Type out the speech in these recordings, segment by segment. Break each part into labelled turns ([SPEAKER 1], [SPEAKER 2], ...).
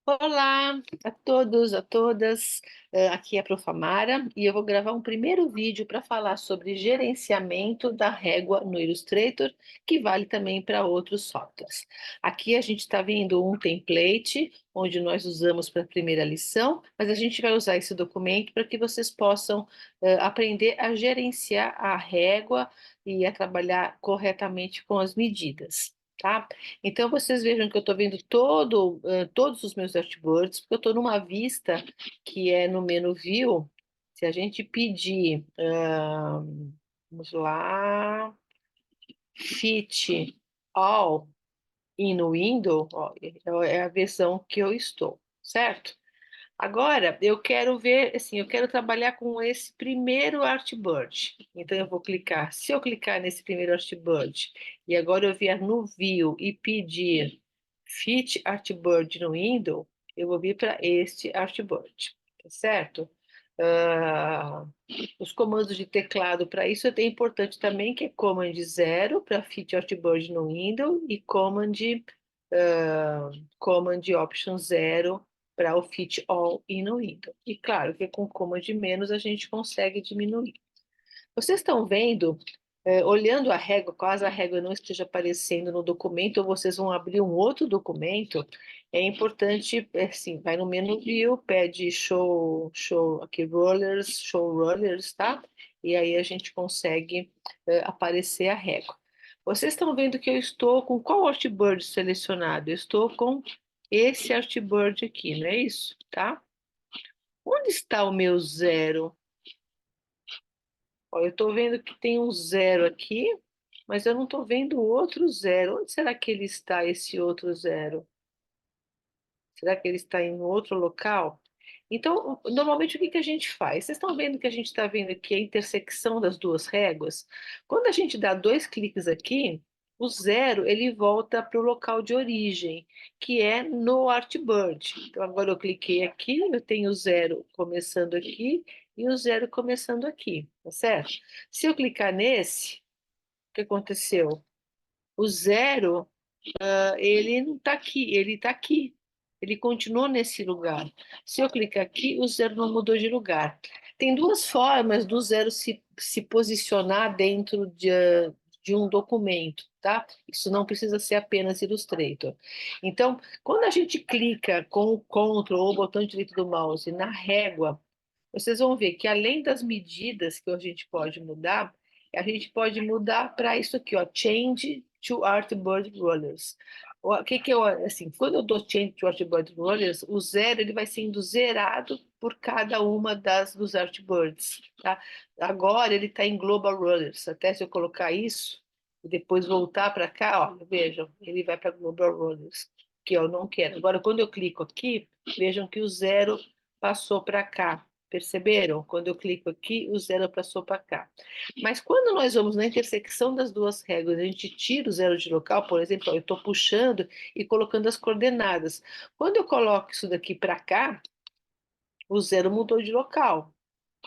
[SPEAKER 1] Olá a todos, a todas. Aqui é a Prof. Amara e eu vou gravar um primeiro vídeo para falar sobre gerenciamento da régua no Illustrator, que vale também para outros softwares. Aqui a gente está vendo um template, onde nós usamos para a primeira lição, mas a gente vai usar esse documento para que vocês possam aprender a gerenciar a régua e a trabalhar corretamente com as medidas. Tá? Então, vocês vejam que eu estou vendo todos os meus artboards, porque eu estou numa vista que é no menu View. Se a gente pedir, vamos lá, Fit All in Window, ó, é a versão que eu estou, certo? Agora, eu quero ver, assim, eu quero trabalhar com esse primeiro artboard. Então, eu vou clicar. Se eu clicar nesse primeiro artboard e agora eu vier no View e pedir Fit Artboard no Windows, eu vou vir para este artboard, tá certo? Ah, os comandos de teclado para isso é importante também, que é Command 0 para Fit Artboard no Windows e Command Option 0 para o Fit All e no Windows. E claro que com Command menos a gente consegue diminuir. Vocês estão vendo, olhando a régua, caso a régua não esteja aparecendo no documento, ou vocês vão abrir um outro documento, é importante, assim, vai no menu View, pede show aqui rollers, show rollers, tá? E aí a gente consegue aparecer a régua. Vocês estão vendo que eu estou com qual artboard selecionado? Eu estou com esse artboard aqui, não é isso? Tá? Onde está o meu zero? Ó, eu estou vendo que tem um zero aqui, mas eu não estou vendo o outro zero. Onde será que ele está, esse outro zero? Será que ele está em outro local? Então, normalmente o que que a gente faz? Vocês estão vendo que a gente está vendo aqui a intersecção das duas réguas? Quando a gente dá dois cliques aqui, o zero ele volta para o local de origem, que é no Artboard. Então, agora eu cliquei aqui, eu tenho o zero começando aqui e o zero começando aqui, tá certo? Se eu clicar nesse, o que aconteceu? O zero ele não está aqui, ele está aqui. Ele continuou nesse lugar. Se eu clicar aqui, o zero não mudou de lugar. Tem duas formas do zero se posicionar dentro de um documento, tá? Isso não precisa ser apenas Illustrator. Então, quando a gente clica com o Ctrl ou o botão direito do mouse na régua, vocês vão ver que além das medidas que a gente pode mudar para isso aqui, ó, Change to Artboard Rollers. O que que eu, assim, quando eu dou Change to Artboard Rollers, o zero ele vai sendo zerado por cada uma dos artboards, tá? Agora ele está em Global Rollers. Até se eu colocar isso e depois voltar para cá, ó, vejam, ele vai para Global Rollers, que eu não quero. Agora, quando eu clico aqui, vejam que o zero passou para cá. Perceberam? Quando eu clico aqui, o zero passou para cá. Mas quando nós vamos na intersecção das duas réguas, a gente tira o zero de local, por exemplo, ó, eu estou puxando e colocando as coordenadas. Quando eu coloco isso daqui para cá, o zero mudou de local.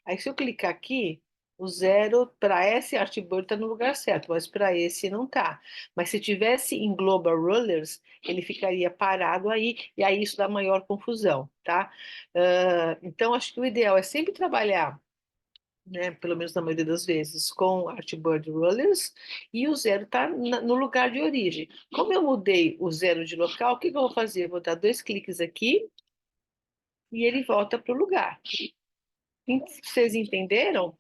[SPEAKER 1] Aí, se eu clicar aqui, o zero para esse artboard está no lugar certo, mas para esse não está. Mas se tivesse em Global Rollers, ele ficaria parado aí, e aí isso dá maior confusão, tá? Então, acho que o ideal é sempre trabalhar, né, pelo menos na maioria das vezes, com Artboard Rollers, e o zero está no lugar de origem. Como eu mudei o zero de local, o que que eu vou fazer? Eu vou dar dois cliques aqui e ele volta para o lugar. Vocês entenderam?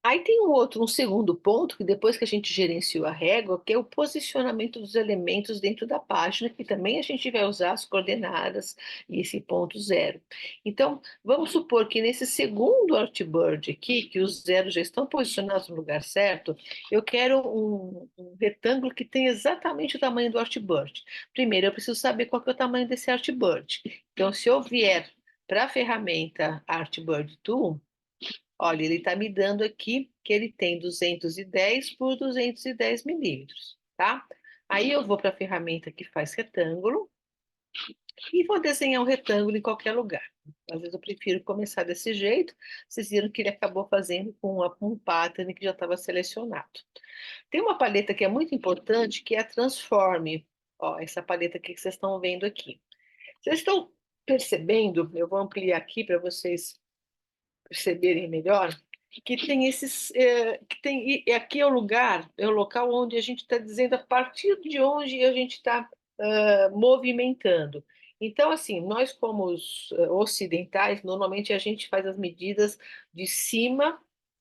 [SPEAKER 1] Aí tem um segundo ponto, que depois que a gente gerenciou a régua, que é o posicionamento dos elementos dentro da página, que também a gente vai usar as coordenadas e esse ponto zero. Então, vamos supor que nesse segundo artboard aqui, que os zeros já estão posicionados no lugar certo, eu quero um retângulo que tenha exatamente o tamanho do artboard. Primeiro, eu preciso saber qual que é o tamanho desse artboard. Então, se eu vier para a ferramenta Artboard Tool, olha, ele está me dando aqui que ele tem 210 por 210 milímetros, tá? Aí eu vou para a ferramenta que faz retângulo e vou desenhar um retângulo em qualquer lugar. Às vezes eu prefiro começar desse jeito. Vocês viram que ele acabou fazendo com um pattern que já estava selecionado. Tem uma paleta que é muito importante, que é a Transform. Ó, essa paleta aqui que vocês estão vendo aqui. Vocês estão percebendo? Eu vou ampliar aqui para vocês perceberem melhor, que tem esses, que tem, e aqui é o lugar, é o local onde a gente está dizendo a partir de onde a gente está movimentando. Então, assim, nós como os ocidentais, normalmente a gente faz as medidas de cima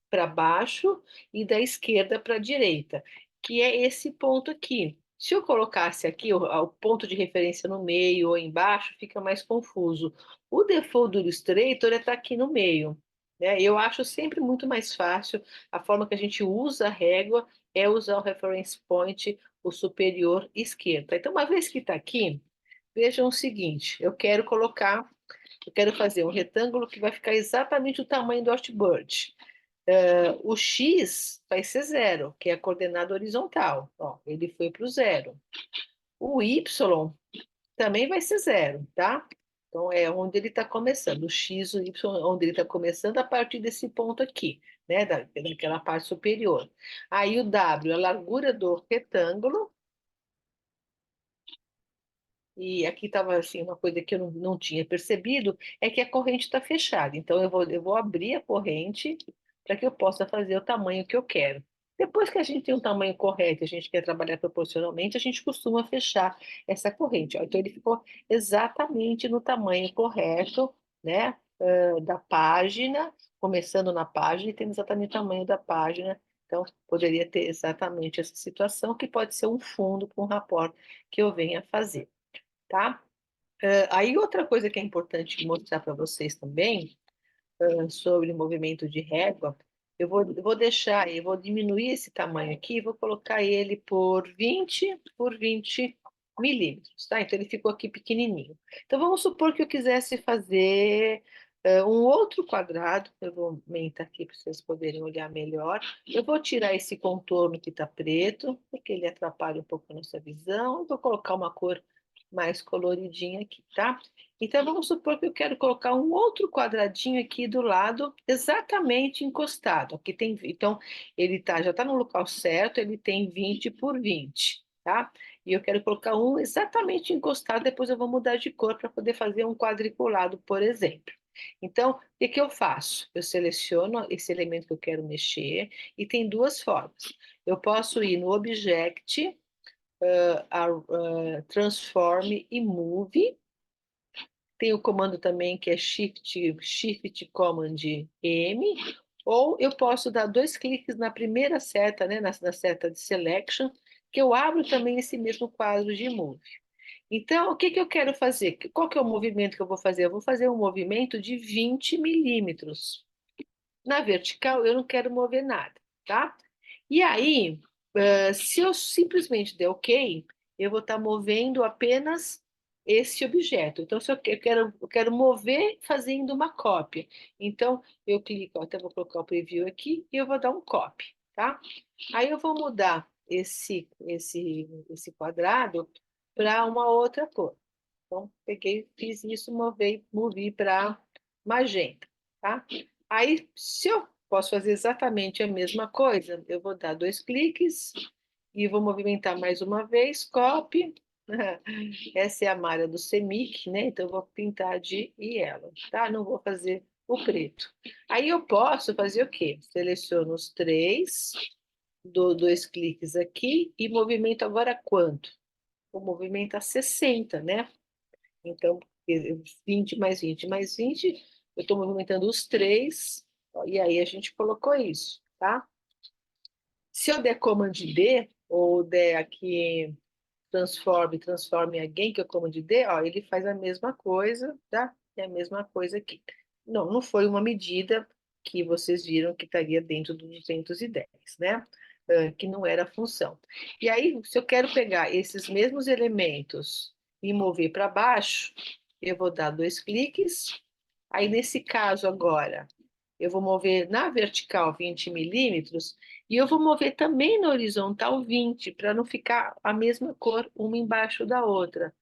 [SPEAKER 1] para baixo e da esquerda para a direita, que é esse ponto aqui. Se eu colocasse aqui o ponto de referência no meio ou embaixo, fica mais confuso. O default do Illustrator está aqui no meio, né? Eu acho sempre muito mais fácil, a forma que a gente usa a régua é usar o reference point, o superior esquerdo. Então, uma vez que está aqui, vejam o seguinte, eu quero fazer um retângulo que vai ficar exatamente o tamanho do Artbird. O X vai ser zero, que é a coordenada horizontal. Ó, ele foi para o zero. O Y também vai ser zero, tá? Então, é onde ele está começando, o X, o Y, onde ele está começando a partir desse ponto aqui, né? Daquela parte superior. Aí o W, a largura do retângulo, e aqui estava assim, uma coisa que eu não tinha percebido, é que a corrente está fechada. Então, eu vou abrir a corrente para que eu possa fazer o tamanho que eu quero. Depois que a gente tem um tamanho correto, a gente quer trabalhar proporcionalmente, a gente costuma fechar essa corrente. Ó. Então, ele ficou exatamente no tamanho correto, né, da página, começando na página e tendo exatamente o tamanho da página. Então, poderia ter exatamente essa situação, que pode ser um fundo para um rapport que eu venha fazer, tá? Aí outra coisa que é importante mostrar para vocês também, sobre movimento de régua, eu vou deixar, eu vou diminuir esse tamanho aqui, vou colocar ele por 20 por 20 milímetros, tá? Então ele ficou aqui pequenininho. Então vamos supor que eu quisesse fazer um outro quadrado, eu vou aumentar aqui para vocês poderem olhar melhor. Eu vou tirar esse contorno que está preto, porque ele atrapalha um pouco a nossa visão. Eu vou colocar uma cor mais coloridinha aqui, tá? Então, vamos supor que eu quero colocar um outro quadradinho aqui do lado, exatamente encostado. Aqui tem, então, ele já está no local certo, ele tem 20 por 20, tá? E eu quero colocar um exatamente encostado, depois eu vou mudar de cor para poder fazer um quadriculado, por exemplo. Então, o que que eu faço? Eu seleciono esse elemento que eu quero mexer e tem duas formas. Eu posso ir no Object, Transform e Move. Tem o comando também que é Shift Command M, ou eu posso dar dois cliques na primeira seta, né, na seta de Selection, que eu abro também esse mesmo quadro de Move. Então, o que que eu quero fazer? Qual que é o movimento que eu vou fazer? Eu vou fazer um movimento de 20 milímetros. Na vertical, eu não quero mover nada, tá? E aí, se eu simplesmente der OK, eu vou estar movendo apenas esse objeto. Então, se eu quero mover fazendo uma cópia. Então, eu clico, até vou colocar o preview aqui, e eu vou dar um copy, tá? Aí eu vou mudar esse quadrado para uma outra cor. Então, peguei, fiz isso, movi para magenta, tá? Aí, se eu posso fazer exatamente a mesma coisa, eu vou dar dois cliques e vou movimentar mais uma vez, copy. Essa é a malha do CMYK, né? Então, eu vou pintar de yellow, tá? Não vou fazer o preto. Aí, eu posso fazer o quê? Seleciono os três, dou dois cliques aqui e movimento agora quanto? Vou movimentar 60, né? Então, 20 mais 20 mais 20, eu estou movimentando os três, ó, e aí a gente colocou isso, tá? Se eu der Command D, ou der aqui transforme again, que é o Command D, ó, ele faz a mesma coisa, tá? É a mesma coisa aqui. Não foi uma medida que vocês viram que estaria dentro do 210, né? Que não era a função. E aí, se eu quero pegar esses mesmos elementos e mover para baixo, eu vou dar dois cliques. Aí, nesse caso agora, eu vou mover na vertical 20 milímetros e eu vou mover também na horizontal 20, para não ficar a mesma cor uma embaixo da outra,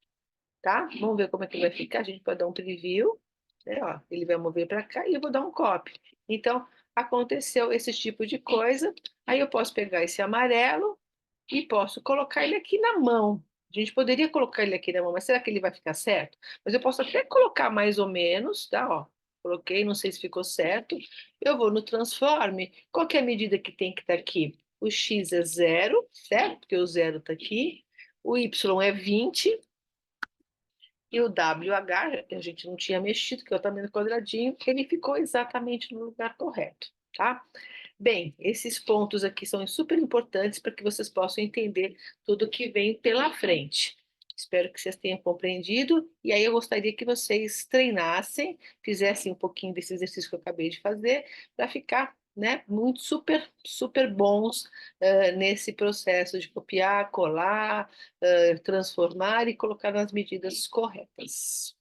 [SPEAKER 1] tá? Vamos ver como é que vai ficar. A gente pode dar um preview, né? Ó, ele vai mover para cá e eu vou dar um copy. Então, aconteceu esse tipo de coisa. Aí eu posso pegar esse amarelo e posso colocar ele aqui na mão. A gente poderia colocar ele aqui na mão, mas será que ele vai ficar certo? Mas eu posso até colocar mais ou menos, tá? Ó, coloquei, não sei se ficou certo. Eu vou no transforme. Qual que é a medida que tem que estar aqui? O x é zero, certo? Porque o zero está aqui. O y é 20. E o WH, que a gente não tinha mexido, que é o tamanho do quadradinho, ele ficou exatamente no lugar correto, tá? Bem, esses pontos aqui são super importantes para que vocês possam entender tudo que vem pela frente. Espero que vocês tenham compreendido. E aí eu gostaria que vocês treinassem, fizessem um pouquinho desse exercício que eu acabei de fazer, para ficar, né, muito super, super bons nesse processo de copiar, colar, transformar e colocar nas medidas corretas.